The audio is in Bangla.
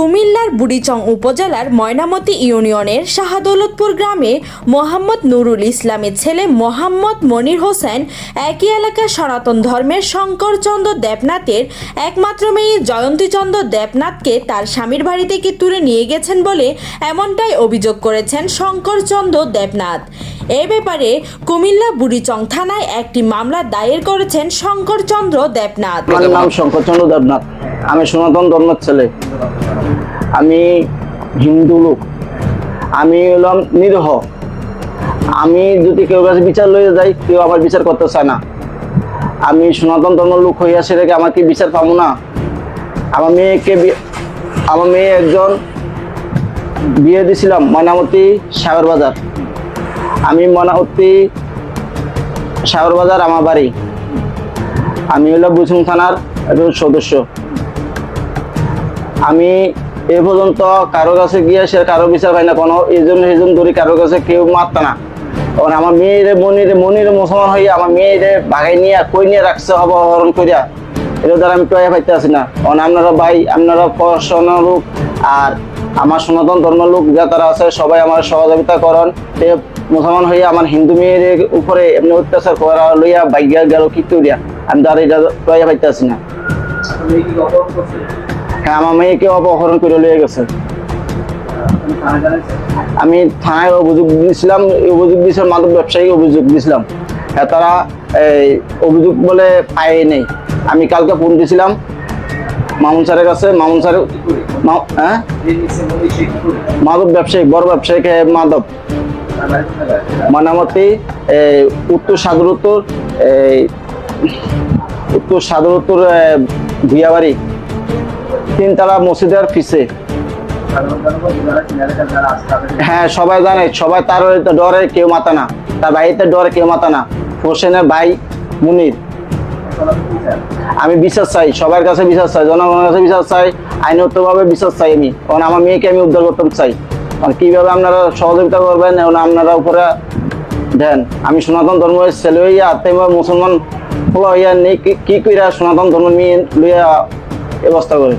কুমিল্লার বুড়িচং উপজেলার ময়নামতি ইউনিয়নের শাহদৌলতপুর গ্রামে মোহাম্মদ নুরুল ইসলামের ছেলে মোহাম্মদ মনির হোসেন একই এলাকার সনাতন ধর্মের শঙ্করচন্দ্র দেবনাথের একমাত্র মেয়ে জয়ন্তীচন্দ্র দেবনাথকে তার স্বামীর বাড়ি থেকে তুলে নিয়ে গেছেন বলে এমনটাই অভিযোগ করেছেন শঙ্করচন্দ্র দেবনাথ। এ ব্যাপারে কুমিল্লা বুড়িচং থানায় একটি মামলা দায়ের করেছেন শঙ্করচন্দ্র দেবনাথ। আমার নাম শঙ্করচন্দ্র দেবনাথ। আমি সনাতন ধর্মের ছেলে, আমি হিন্দু লোক, আমি হলাম নিরহ। আমি যদি কেউ কাছে বিচার লইয়া যাই, কেউ আমার বিচার করতে চায় না। আমি সনাতন ধর্মের লোক হইয়া সেটাকে আমার কি বিচার পাবো না? আমার মেয়ে একজন বিয়ে দিয়েছিলাম ময়নামতি সাগর বাজার। আমি ময়নামতি সাগর বাজার আমার বাড়ি। আমি হলো বুড়িচং থানার একজন সদস্য। আমি এ পর্যন্ত কারো কাছে গিয়ে সে কারো বিচার পাই না, কোনো এই জন্য ধরে কারো কাছে কেউ মারত না। তখন আমার মেয়েরে মনিরে মুসলমান হইয়া আমার মেয়েরে বাগাই নিয়ে কই নিয়ে রাখছে অপহরণ করিয়া, এটা দ্বারা আমি টয়া পাইতে আসি না। কারণ আপনারা ভাই, আপনারা পড়াশোনার লোক আর আমার সনাতন ধর্মের লোক যা তারা আছে সবাই আমার সহযোগিতা করেন। মুসলমান হইয়া আমার হিন্দু মেয়ের উপরে এমনি অত্যাচার করা লইয়া বাইয়া গেল কি করিয়া, আমি তার এটা টয়া পাইতে আসি না। হ্যাঁ, আমার মেয়েকে অপহরণ করে লিয়ে গেছে। আমি থানায় অভিযোগ দিয়েছিলাম, মাদক ব্যবসায়ী অভিযোগ দিয়েছিলাম। হ্যাঁ, তারা অভিযোগ বলে পায় নেই। আমি কালকে ফোন দিয়েছিলাম মামুন স্যারের কাছে। মামুন স্যার মাদক ব্যবসায়ী, বড় ব্যবসায়ী মাদক, ময়নামতি উত্তর সাদরুত্তর ভুইয়াবাড়ি তিনতলা মসজিদের পিছে। হ্যাঁ, সবাই জানে, সবাই তার ডরে কেউ মাথা না, তার বাড়িতে ডরে কেউ মাথা না। হোসেনের ভাই মুনির। আমি বিশ্বাস চাই, সবার কাছে বিশ্বাস চাই, জনগণের কাছে বিশ্বাস চাই, আইনগতভাবে বিশ্বাস চাই আমি। কারণ আমার মেয়েকে আমি উদ্ধার করতে চাই। কিভাবে আপনারা সহযোগিতা করবেন আপনারা উপরে দেন। আমি সনাতন ধর্মের ছেলে হইয়া মুসলমান হইয়া নেই কি কইরা সনাতন ধর্ম নিয়ে লইয়া ব্যবস্থা করি।